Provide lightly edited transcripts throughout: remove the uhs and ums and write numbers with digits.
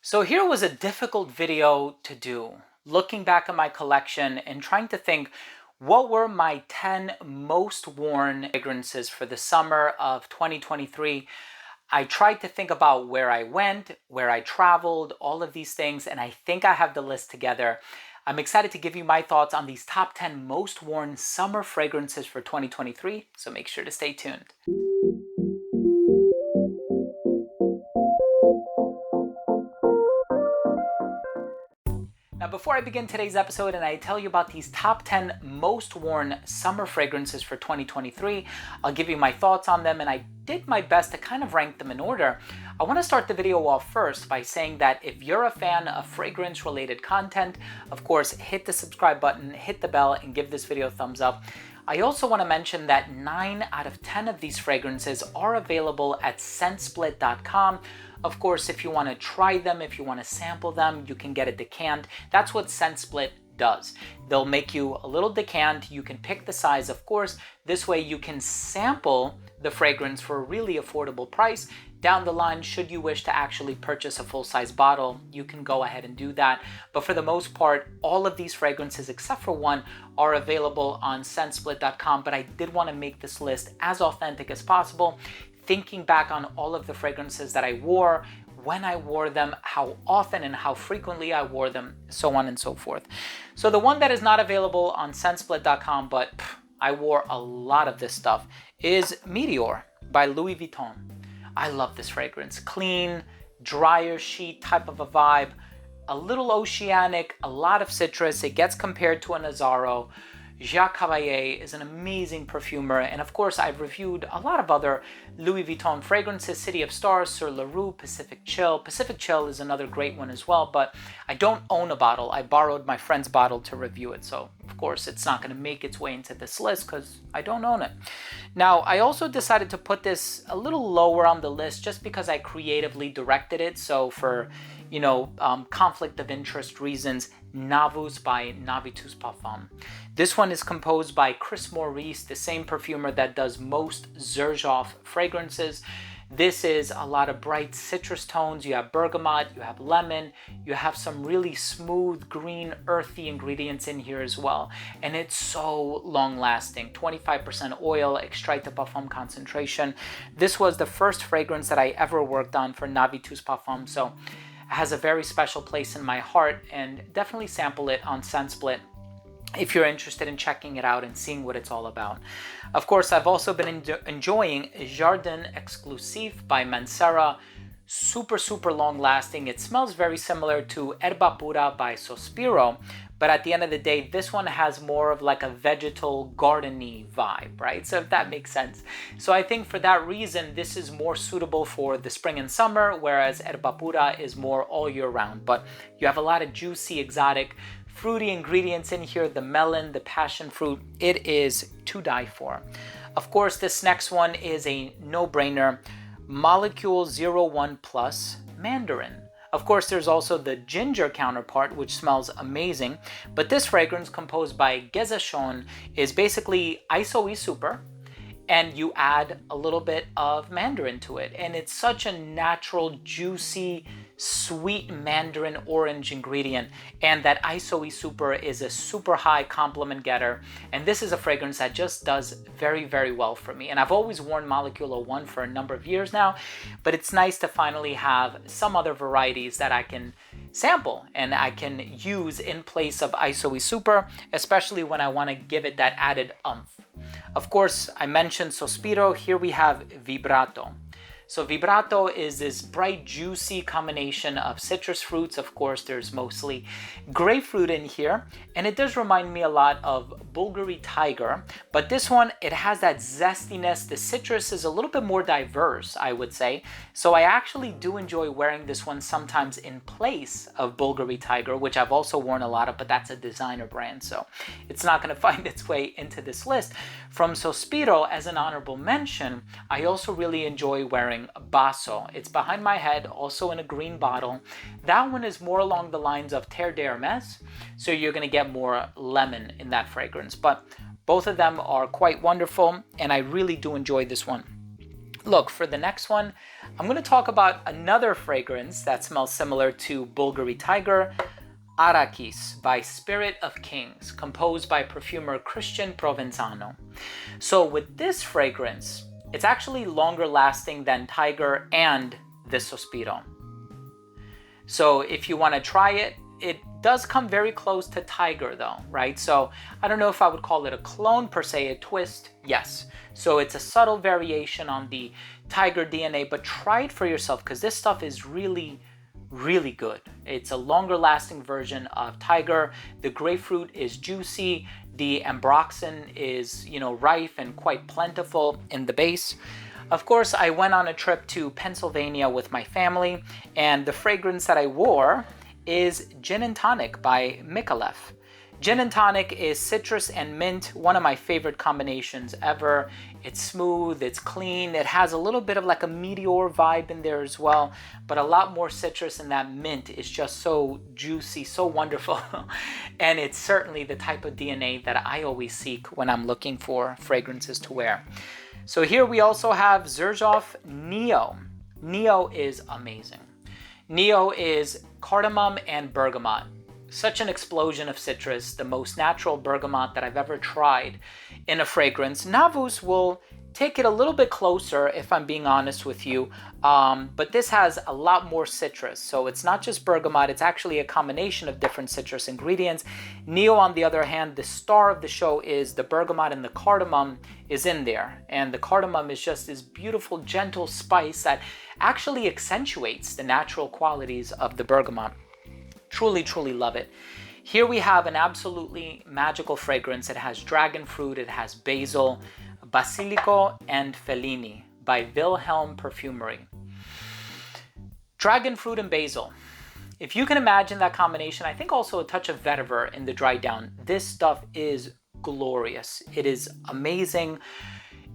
So here was a difficult video to do, looking back at my collection and trying to think what were my 10 most worn fragrances for the summer of 2023. I tried to think about where I went, where I traveled, all of these things, and I think I have the list together. I'm excited to give you my thoughts on these top 10 most worn summer fragrances for 2023, so make sure to stay tuned. Now, before I begin today's episode and I tell you about these top 10 most worn summer fragrances for 2023, I'll give you my thoughts on them, and I did my best to kind of rank them in order. I want to start the video off first by saying that if you're a fan of fragrance related content, of course, hit the subscribe button, hit the bell, and give this video a thumbs up. I also want to mention that 9 out of 10 of these fragrances are available at scentsplit.com. Of course, if you want to try them, if you want to sample them, you can get a decant. That's what ScentSplit does. They'll make you a little decant. You can pick the size, of course. This way you can sample the fragrance for a really affordable price. Down the line, should you wish to actually purchase a full-size bottle, you can go ahead and do that. But for the most part, all of these fragrances, except for one, are available on scentsplit.com. But I did want to make this list as authentic as possible, thinking back on all of the fragrances that I wore, when I wore them, how often and how frequently I wore them, so on and so forth. So the one that is not available on scentsplit.com, but I wore a lot of this stuff, is Meteor by Louis Vuitton. I love this fragrance. Clean, drier sheet type of a vibe, a little oceanic, a lot of citrus. It gets compared to a Nazaro. Jacques Cavallier is an amazing perfumer, and of course I've reviewed a lot of other Louis Vuitton fragrances, City of Stars, Sur La Rue, Pacific Chill. Pacific Chill is another great one as well, but I don't own a bottle. I borrowed my friend's bottle to review it, so of course it's not going to make its way into this list because I don't own it. Now, I also decided to put this a little lower on the list just because I creatively directed it, so for conflict of interest reasons, Navus by Navitus Perform. This one is composed by Chris Maurice, the same perfumer that does most Xerjoff fragrances. This is a lot of bright citrus tones. You have bergamot, you have lemon, you have some really smooth, green, earthy ingredients in here as well. And it's so long lasting. 25% oil, extrait de parfum concentration. This was the first fragrance that I ever worked on for Navitus Perform, so has a very special place in my heart, and definitely sample it on ScentSplit if you're interested in checking it out and seeing what it's all about. Of course, I've also been enjoying Jardin Exclusif by Mancera. Super long lasting. It smells very similar to Erba Pura by Sospiro, but at the end of the day, this one has more of like a vegetal garden-y vibe, right? So if that makes sense. So I think for that reason, this is more suitable for the spring and summer, whereas Erba Pura is more all year round. But you have a lot of juicy, exotic, fruity ingredients in here, the melon, the passion fruit. It is to die for. Of course, this next one is a no-brainer. Molecule 01 Plus Mandarin. Of course, there's also the ginger counterpart, which smells amazing, but this fragrance, composed by Gezachon, is basically ISO super, and you add a little bit of mandarin to it, and it's such a natural, juicy, sweet mandarin orange ingredient, and that ISO super is a super high compliment getter, and this is a fragrance that just does very well for me. And I've always worn Molecule 01 for a number of years now, but it's nice to finally have some other varieties that I can sample and I can use in place of ISO super, especially when I want to give it that added oomph. Of course, I mentioned Sospiro. Here we have Vibrato. So Vibrato is this bright, juicy combination of citrus fruits. Of course, there's mostly grapefruit in here, and it does remind me a lot of Bulgari Tiger, but this one, it has that zestiness. The citrus is a little bit more diverse, I would say. So I actually do enjoy wearing this one sometimes in place of Bulgari Tiger, which I've also worn a lot of, but that's a designer brand, so it's not going to find its way into this list. From Sospiro, as an honorable mention, I also really enjoy wearing Basso. It's behind my head, also in a green bottle. That one is more along the lines of Terre d'Hermès, so you're going to get more lemon in that fragrance. But both of them are quite wonderful, and I really do enjoy this one. Look, for the next one, I'm going to talk about another fragrance that smells similar to Bulgari Tiger, Arrakis by Spirit of Kings, composed by perfumer Christian Provenzano. So with this fragrance, it's actually longer lasting than Tiger and the Sospiro. So if you want to try it, it does come very close to Tiger though, right? So I don't know if I would call it a clone per se, a twist. Yes. So it's a subtle variation on the Tiger DNA, but try it for yourself because this stuff is really, really good. It's a longer lasting version of Tiger. The grapefruit is juicy. The ambroxan is, rife and quite plentiful in the base. Of course, I went on a trip to Pennsylvania with my family, and the fragrance that I wore is Gin and Tonic by Micallef. Gin and Tonic is citrus and mint, one of my favorite combinations ever. It's smooth, it's clean, it has a little bit of like a Meteor vibe in there as well, but a lot more citrus, and that mint is just so juicy, so wonderful. And it's certainly the type of DNA that I always seek when I'm looking for fragrances to wear. So here we also have Xerjoff Neo. Neo is amazing. Neo is cardamom and bergamot. Such an explosion of citrus, the most natural bergamot that I've ever tried in a fragrance. Navitus will take it a little bit closer, if I'm being honest with you, but this has a lot more citrus. So it's not just bergamot, it's actually a combination of different citrus ingredients. Neo, on the other hand, the star of the show is the bergamot, and the cardamom is in there. And the cardamom is just this beautiful, gentle spice that actually accentuates the natural qualities of the bergamot. Truly, truly love it. Here we have an absolutely magical fragrance. It has dragon fruit, it has basil, basilico, and Fellini by Wilhelm Perfumery. Dragon fruit and basil. If you can imagine that combination, I think also a touch of vetiver in the dry down. This stuff is glorious. It is amazing.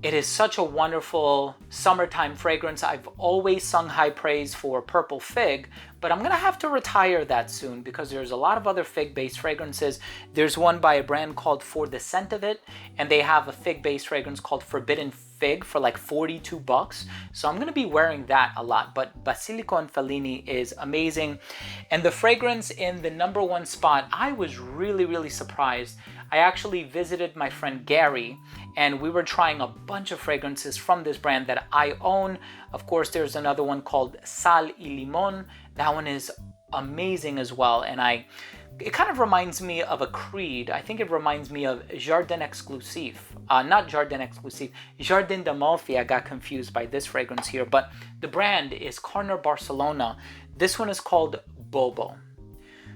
It is such a wonderful summertime fragrance. I've always sung high praise for Purple Fig, but I'm gonna have to retire that soon because there's a lot of other fig-based fragrances. There's one by a brand called For the Scent of It, and they have a fig-based fragrance called Forbidden Fig for like $42. So I'm gonna be wearing that a lot, but Basilico and Fellini is amazing. And the fragrance in the #1 spot, I was really, really surprised. I actually visited my friend Gary, and we were trying a bunch of fragrances from this brand that I own. Of course, there's another one called Sal y Limon. That one is amazing as well, and it kind of reminds me of a Creed. I think it reminds me of Jardin Exclusive. Not Jardin Exclusive, Jardin d'Amalfi. I got confused by this fragrance here, but the brand is Corner Barcelona. This one is called Bobo.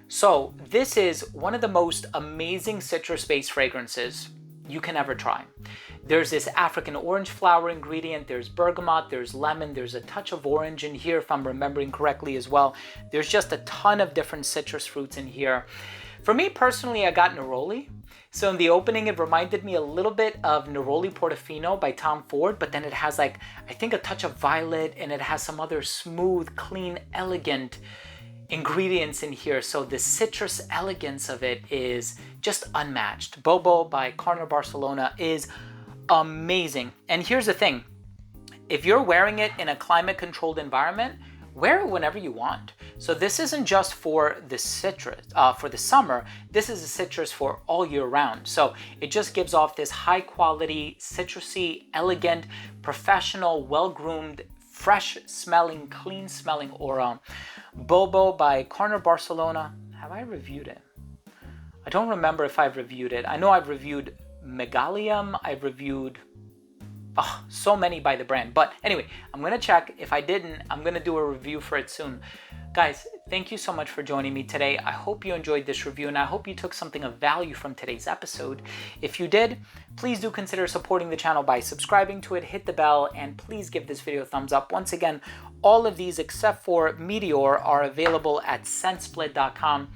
So this is one of the most amazing citrus-based fragrances you can ever try. There's this African orange flower ingredient, there's bergamot, there's lemon, there's a touch of orange in here if I'm remembering correctly as well. There's just a ton of different citrus fruits in here. For me personally, I got Neroli. So in the opening, it reminded me a little bit of Neroli Portofino by Tom Ford, but then it has like, I think a touch of violet, and it has some other smooth, clean, elegant ingredients in here. So the citrus elegance of it is just unmatched. Bobo by Corner Barcelona is amazing. And here's the thing, if you're wearing it in a climate controlled environment, wear it whenever you want. So this isn't just for the citrus, for the summer, this is a citrus for all year round. So it just gives off this high quality, citrusy, elegant, professional, well-groomed, fresh smelling, clean smelling aura. Bobo by Corner Barcelona. Have I reviewed it? I don't remember if I've reviewed it. I know I've reviewed Megalium. I've reviewed so many by the brand. But anyway, I'm going to check. If I didn't, I'm going to do a review for it soon. Guys, thank you so much for joining me today. I hope you enjoyed this review, and I hope you took something of value from today's episode. If you did, please do consider supporting the channel by subscribing to it, hit the bell, and please give this video a thumbs up. Once again, all of these except for Meteor are available at scentsplit.com.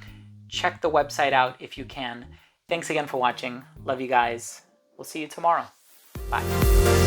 Check the website out if you can. Thanks again for watching. Love you guys. We'll see you tomorrow. Bye.